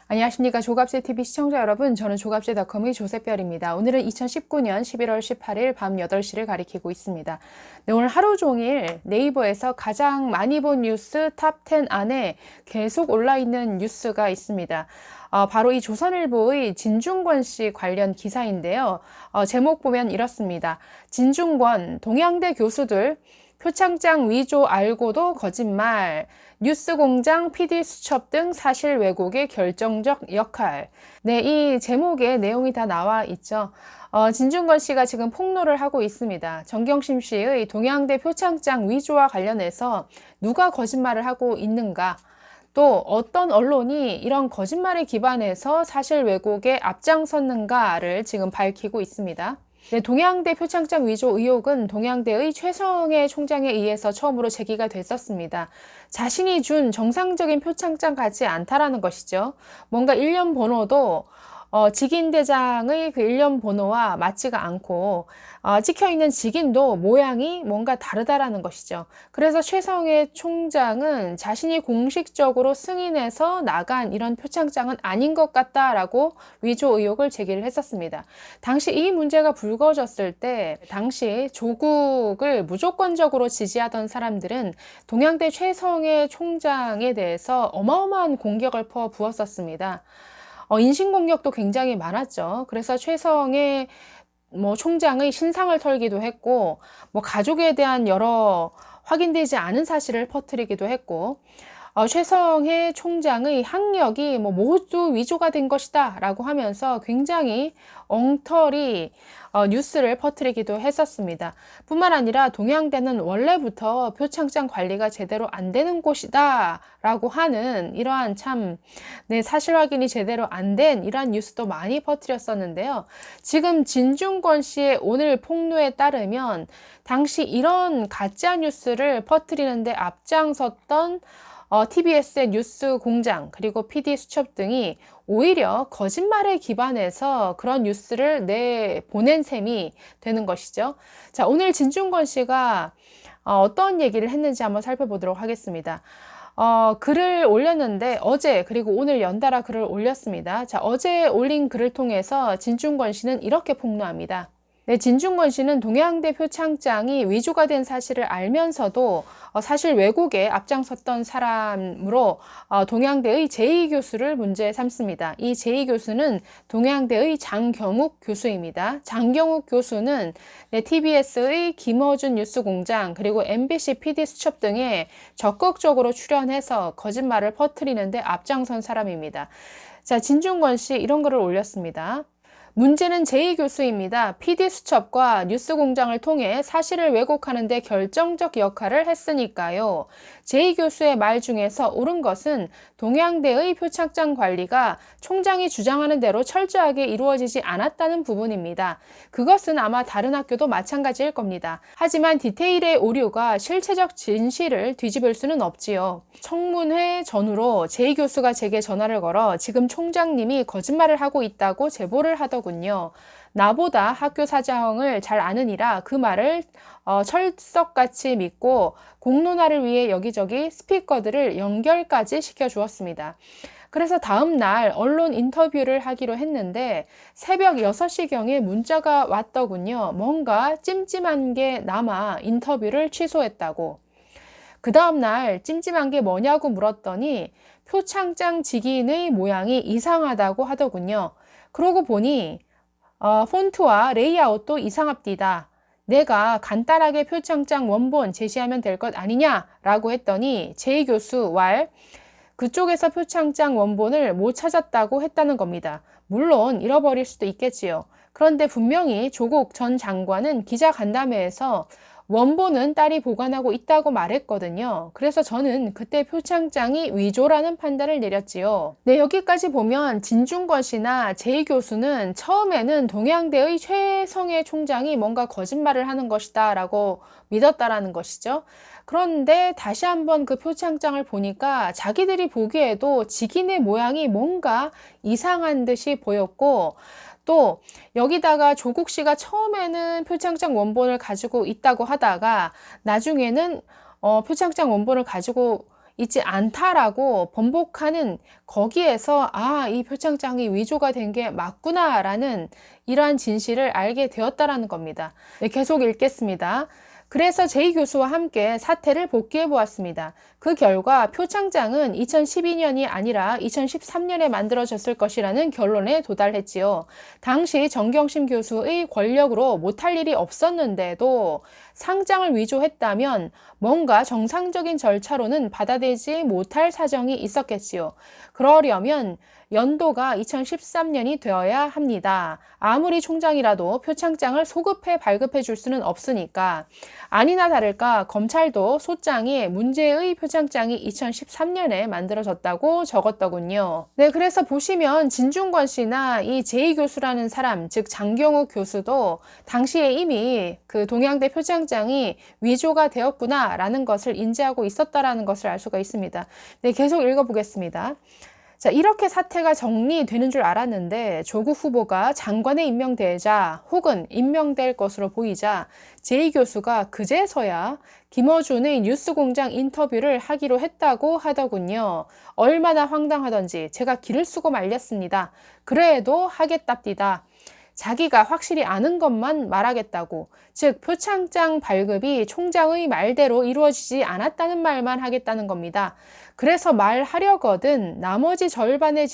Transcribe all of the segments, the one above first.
안녕하십니까. 조갑제TV 시청자 여러분, 저는 조갑제닷컴의 조셉별입니다. 오늘은 2019년 11월 18일 밤 8시를 가리키고 있습니다. 네, 오늘 하루 종일 네이버에서 가장 많이 본 뉴스 탑10 안에 계속 올라있는 뉴스가 있습니다. 바로 이 조선일보의 진중권 씨 관련 기사인데요. 제목 보면 이렇습니다. 진중권, 동양대 교수들 표창장 위조 알고도 거짓말, 뉴스공장, PD수첩 등 사실 왜곡의 결정적 역할. 네, 이 제목에 내용이 다 나와 있죠. 진중권 씨가 지금 폭로를 하고 있습니다. 정경심 씨의 동양대 표창장 위조와 관련해서 누가 거짓말을 하고 있는가? 또 어떤 언론이 이런 거짓말에 기반해서 사실 왜곡에 앞장섰는가를 지금 밝히고 있습니다. 네, 동양대 표창장 위조 의혹은 동양대의 최성해 총장에 의해서 처음으로 제기가 됐었습니다. 자신이 준 정상적인 표창장 같지 않다라는 것이죠. 뭔가 일련 번호도 직인대장의 그 일련 번호와 맞지가 않고 찍혀있는 직인도 모양이 뭔가 다르다라는 것이죠. 그래서 최성해 총장은 자신이 공식적으로 승인해서 나간 이런 표창장은 아닌 것 같다라고 위조 의혹을 제기를 했었습니다. 당시 이 문제가 불거졌을 때 당시 조국을 무조건적으로 지지하던 사람들은 동양대 최성해 총장에 대해서 어마어마한 공격을 퍼부었었습니다. 인신공격도 굉장히 많았죠. 그래서 최성해 총장의 신상을 털기도 했고, 가족에 대한 여러 확인되지 않은 사실을 퍼뜨리기도 했고, 최성해 총장의 학력이 모두 위조가 된 것이다 라고 하면서 굉장히 엉터리 뉴스를 퍼뜨리기도 했었습니다. 뿐만 아니라 동양대는 원래부터 표창장 관리가 제대로 안 되는 곳이다 라고 하는 이러한 사실 확인이 제대로 안 된 이러한 뉴스도 많이 퍼뜨렸었는데요. 지금 진중권 씨의 오늘 폭로에 따르면 당시 이런 가짜 뉴스를 퍼뜨리는데 앞장섰던 TBS의 뉴스 공장 그리고 PD수첩 등이 오히려 거짓말에 기반해서 그런 뉴스를 내보낸 셈이 되는 것이죠. 자, 오늘 진중권 씨가 어떤 얘기를 했는지 한번 살펴보도록 하겠습니다. 글을 올렸는데 어제 그리고 오늘 연달아 글을 올렸습니다. 자, 어제 올린 글을 통해서 진중권 씨는 이렇게 폭로합니다. 네, 진중권 씨는 동양대 표창장이 위조가 된 사실을 알면서도 사실 왜곡에 앞장섰던 사람으로 동양대의 제2교수를 문제 삼습니다. 이 제2교수는 동양대의 장경욱 교수입니다. 장경욱 교수는 TBS의 김어준 뉴스공장 그리고 MBC PD수첩 등에 적극적으로 출연해서 거짓말을 퍼뜨리는데 앞장선 사람입니다. 자, 진중권 씨 이런 글을 올렸습니다. 문제는 제2교수입니다. PD수첩과 뉴스공장을 통해 사실을 왜곡하는 데 결정적 역할을 했으니까요. 제2교수의 말 중에서 옳은 것은 동양대의 표창장 관리가 총장이 주장하는 대로 철저하게 이루어지지 않았다는 부분입니다. 그것은 아마 다른 학교도 마찬가지일 겁니다. 하지만 디테일의 오류가 실체적 진실을 뒤집을 수는 없지요. 청문회 전후로 제2교수가 제게 전화를 걸어 지금 총장님이 거짓말을 하고 있다고 제보를 하더군요. 나보다 학교 사정을 잘 아느니라 그 말을 철석같이 믿고 공론화를 위해 여기저기 스피커들을 연결까지 시켜주었습니다. 그래서 다음 날 언론 인터뷰를 하기로 했는데 새벽 6시경에 문자가 왔더군요. 뭔가 찜찜한 게 남아 인터뷰를 취소했다고. 그 다음날 찜찜한 게 뭐냐고 물었더니 표창장 직인의 모양이 이상하다고 하더군요. 그러고 보니 폰트와 레이아웃도 이상합디다. 내가 간단하게 표창장 원본 제시하면 될 것 아니냐? 라고 했더니 제2교수 왈 그쪽에서 표창장 원본을 못 찾았다고 했다는 겁니다. 물론 잃어버릴 수도 있겠지요. 그런데 분명히 조국 전 장관은 기자간담회에서 원본은 딸이 보관하고 있다고 말했거든요. 그래서 저는 그때 표창장이 위조라는 판단을 내렸지요. 네, 여기까지 보면 진중권 씨나 제2교수는 처음에는 동양대의 최성해 총장이 뭔가 거짓말을 하는 것이다 라고 믿었다라는 것이죠. 그런데 다시 한번 그 표창장을 보니까 자기들이 보기에도 직인의 모양이 뭔가 이상한 듯이 보였고 또 여기다가 조국 씨가 처음에는 표창장 원본을 가지고 있다고 하다가 나중에는 표창장 원본을 가지고 있지 않다라고 번복하는 거기에서 이 표창장이 위조가 된 게 맞구나라는 이러한 진실을 알게 되었다라는 겁니다. 네, 계속 읽겠습니다. 그래서 제이 교수와 함께 사태를 복기해 보았습니다. 그 결과 표창장은 2012년이 아니라 2013년에 만들어졌을 것이라는 결론에 도달했지요. 당시 정경심 교수의 권력으로 못할 일이 없었는데도 상장을 위조했다면 뭔가 정상적인 절차로는 받아들이지 못할 사정이 있었겠지요. 그러려면 연도가 2013년이 되어야 합니다. 아무리 총장이라도 표창장을 소급해 발급해 줄 수는 없으니까. 아니나 다를까 검찰도 소장이 문제의 표창장이 2013년에 만들어졌다고 적었더군요. 네, 그래서 보시면 진중권 씨나 이 제이 교수라는 사람, 즉 장경욱 교수도 당시에 이미 그 동양대 표창장이 위조가 되었구나라는 것을 인지하고 있었다라는 것을 알 수가 있습니다. 네, 계속 읽어보겠습니다. 자, 이렇게 사태가 정리되는 줄 알았는데 조국 후보가 장관에 임명되자 혹은 임명될 것으로 보이자 제이 교수가 그제서야 김어준의 뉴스공장 인터뷰를 하기로 했다고 하더군요. 얼마나 황당하던지 제가 기를 쓰고 말렸습니다. 그래도 하겠답디다. 자기가 확실히 아는 것만 말하겠다고, 즉 표창장 발급이 총장의 말대로 이루어지지 않았다는 말만 하겠다는 겁니다. 그래서 말하려거든 나머지 절반의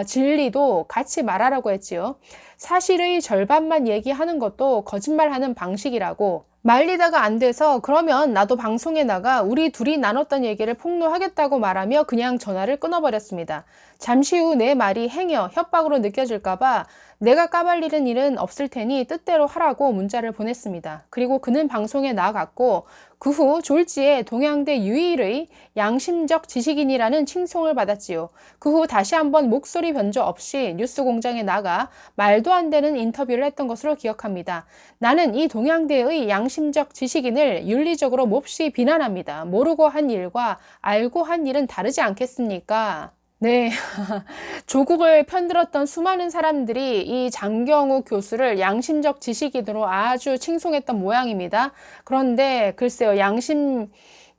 진리도 같이 말하라고 했지요. 사실의 절반만 얘기하는 것도 거짓말하는 방식이라고. 말리다가 안 돼서 그러면 나도 방송에 나가 우리 둘이 나눴던 얘기를 폭로하겠다고 말하며 그냥 전화를 끊어버렸습니다. 잠시 후 내 말이 행여 협박으로 느껴질까봐 내가 까발리는 일은 없을 테니 뜻대로 하라고 문자를 보냈습니다. 그리고 그는 방송에 나갔고 그 후 졸지에 동양대 유일의 양심적 지식인이라는 칭송을 받았지요. 그 후 다시 한번 목소리 변조 없이 뉴스공장에 나가 말도 안 되는 인터뷰를 했던 것으로 기억합니다. 나는 이 동양대의 양심적 지식인을 윤리적으로 몹시 비난합니다. 모르고 한 일과 알고 한 일은 다르지 않겠습니까? 네, 조국을 편들었던 수많은 사람들이 이 장경욱 교수를 양심적 지식인으로 아주 칭송했던 모양입니다. 그런데 글쎄요,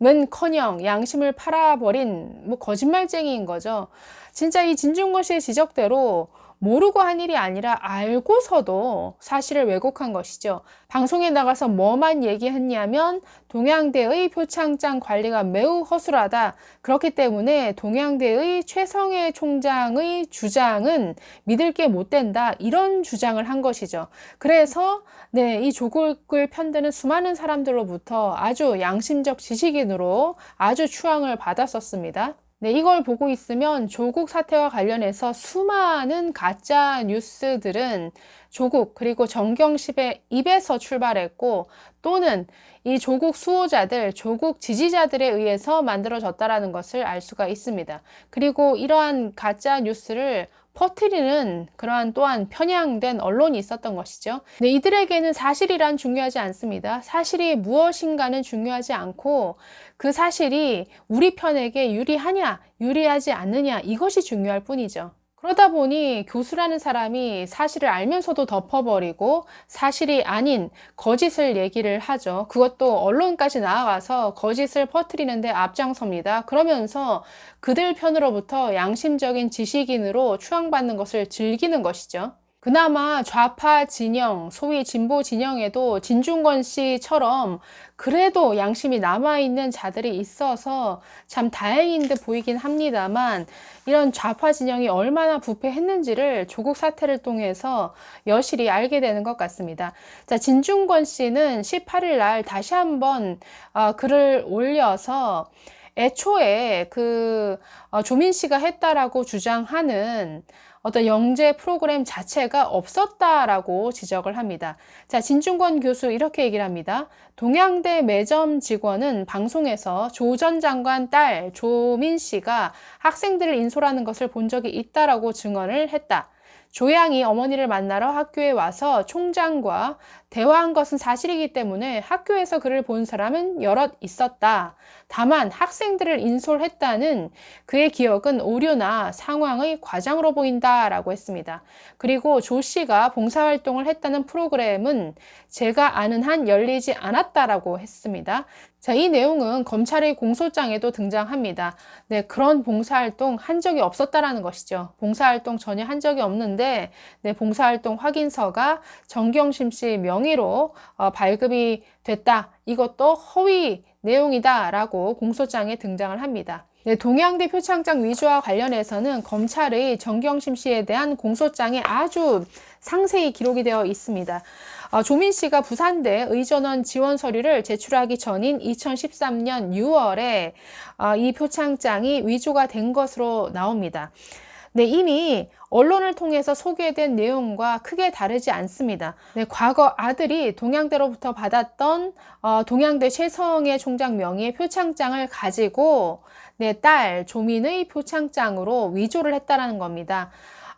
양심은커녕 양심을 팔아버린 거짓말쟁이인 거죠. 진짜 이 진중권 씨의 지적대로 모르고 한 일이 아니라 알고서도 사실을 왜곡한 것이죠. 방송에 나가서 뭐만 얘기했냐면 동양대의 표창장 관리가 매우 허술하다. 그렇기 때문에 동양대의 최성해 총장의 주장은 믿을 게 못 된다. 이런 주장을 한 것이죠. 그래서 네, 이 조국을 편드는 수많은 사람들로부터 아주 양심적 지식인으로 아주 추앙을 받았었습니다. 네, 이걸 보고 있으면 조국 사태와 관련해서 수많은 가짜 뉴스들은 조국 그리고 정경심의 입에서 출발했고 또는 이 조국 수호자들, 조국 지지자들에 의해서 만들어졌다라는 것을 알 수가 있습니다. 그리고 이러한 가짜 뉴스를 퍼뜨리는 그러한 또한 편향된 언론이 있었던 것이죠. 네, 이들에게는 사실이란 중요하지 않습니다. 사실이 무엇인가는 중요하지 않고 그 사실이 우리 편에게 유리하냐, 유리하지 않느냐 이것이 중요할 뿐이죠. 그러다 보니 교수라는 사람이 사실을 알면서도 덮어버리고 사실이 아닌 거짓을 얘기를 하죠. 그것도 언론까지 나와서 거짓을 퍼뜨리는데 앞장섭니다. 그러면서 그들 편으로부터 양심적인 지식인으로 추앙받는 것을 즐기는 것이죠. 그나마 좌파 진영, 소위 진보 진영에도 진중권 씨처럼 그래도 양심이 남아있는 자들이 있어서 참 다행인 듯 보이긴 합니다만 이런 좌파 진영이 얼마나 부패했는지를 조국 사태를 통해서 여실히 알게 되는 것 같습니다. 자, 진중권 씨는 18일 날 다시 한번 글을 올려서 애초에 조민 씨가 했다라고 주장하는 어떤 영재 프로그램 자체가 없었다라고 지적을 합니다. 자, 진중권 교수 이렇게 얘기를 합니다. 동양대 매점 직원은 방송에서 조 전 장관 딸 조민 씨가 학생들을 인솔하는 것을 본 적이 있다라고 증언을 했다. 조양이 어머니를 만나러 학교에 와서 총장과 대화한 것은 사실이기 때문에 학교에서 그를 본 사람은 여럿 있었다. 다만 학생들을 인솔했다는 그의 기억은 오류나 상황의 과장으로 보인다라고 했습니다. 그리고 조 씨가 봉사활동을 했다는 프로그램은 제가 아는 한 열리지 않았다라고 했습니다. 자, 이 내용은 검찰의 공소장에도 등장합니다. 네, 그런 봉사활동 한 적이 없었다라는 것이죠. 봉사활동 전혀 한 적이 없는데, 네, 봉사활동 확인서가 정경심 씨 명의로 발급이 됐다. 이것도 허위 내용이다라고 공소장에 등장을 합니다. 네, 동양대 표창장 위조와 관련해서는 검찰의 정경심 씨에 대한 공소장에 아주 상세히 기록이 되어 있습니다. 조민 씨가 부산대 의전원 지원 서류를 제출하기 전인 2013년 6월에 이 표창장이 위조가 된 것으로 나옵니다. 네, 이미 언론을 통해서 소개된 내용과 크게 다르지 않습니다. 네, 과거 아들이 동양대로부터 받았던 동양대 최성애 총장 명의의 표창장을 가지고 네, 딸 조민의 표창장으로 위조를 했다라는 겁니다.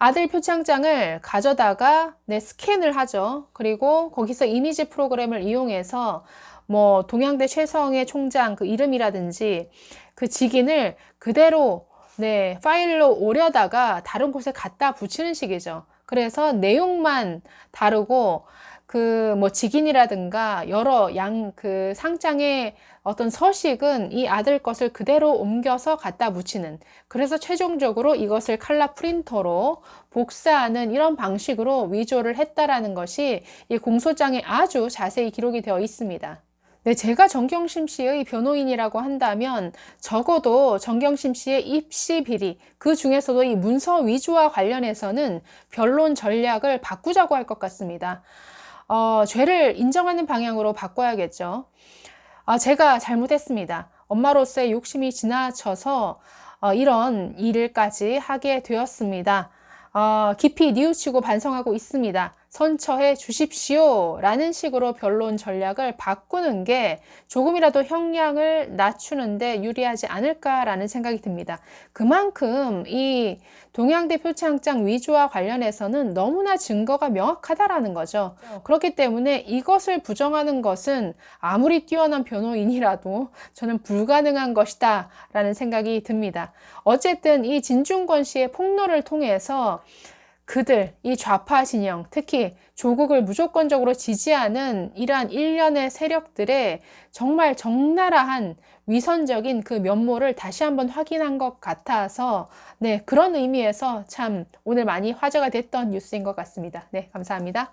아들 표창장을 가져다가 네, 스캔을 하죠. 그리고 거기서 이미지 프로그램을 이용해서 뭐 동양대 최성애 총장 그 이름이라든지 그 직인을 그대로 네, 파일로 오려다가 다른 곳에 갖다 붙이는 식이죠. 그래서 내용만 다르고 그 뭐 직인이라든가 여러 그 상장의 어떤 서식은 이 아들 것을 그대로 옮겨서 갖다 붙이는, 그래서 최종적으로 이것을 칼라 프린터로 복사하는 이런 방식으로 위조를 했다라는 것이 이 공소장에 아주 자세히 기록이 되어 있습니다. 네, 제가 정경심 씨의 변호인이라고 한다면 적어도 정경심 씨의 입시 비리, 그 중에서도 이 문서 위조와 관련해서는 변론 전략을 바꾸자고 할 것 같습니다. 죄를 인정하는 방향으로 바꿔야겠죠. 제가 잘못했습니다. 엄마로서의 욕심이 지나쳐서 이런 일을까지 하게 되었습니다. 깊이 뉘우치고 반성하고 있습니다. 선처해 주십시오 라는 식으로 변론 전략을 바꾸는 게 조금이라도 형량을 낮추는데 유리하지 않을까라는 생각이 듭니다. 그만큼 이 동양대 표창장 위조와 관련해서는 너무나 증거가 명확하다라는 거죠. 그렇기 때문에 이것을 부정하는 것은 아무리 뛰어난 변호인이라도 저는 불가능한 것이다 라는 생각이 듭니다. 어쨌든 이 진중권 씨의 폭로를 통해서 그들, 이 좌파 진영, 특히 조국을 무조건적으로 지지하는 이러한 일련의 세력들의 정말 적나라한 위선적인 그 면모를 다시 한번 확인한 것 같아서 네, 그런 의미에서 참 오늘 많이 화제가 됐던 뉴스인 것 같습니다. 네, 감사합니다.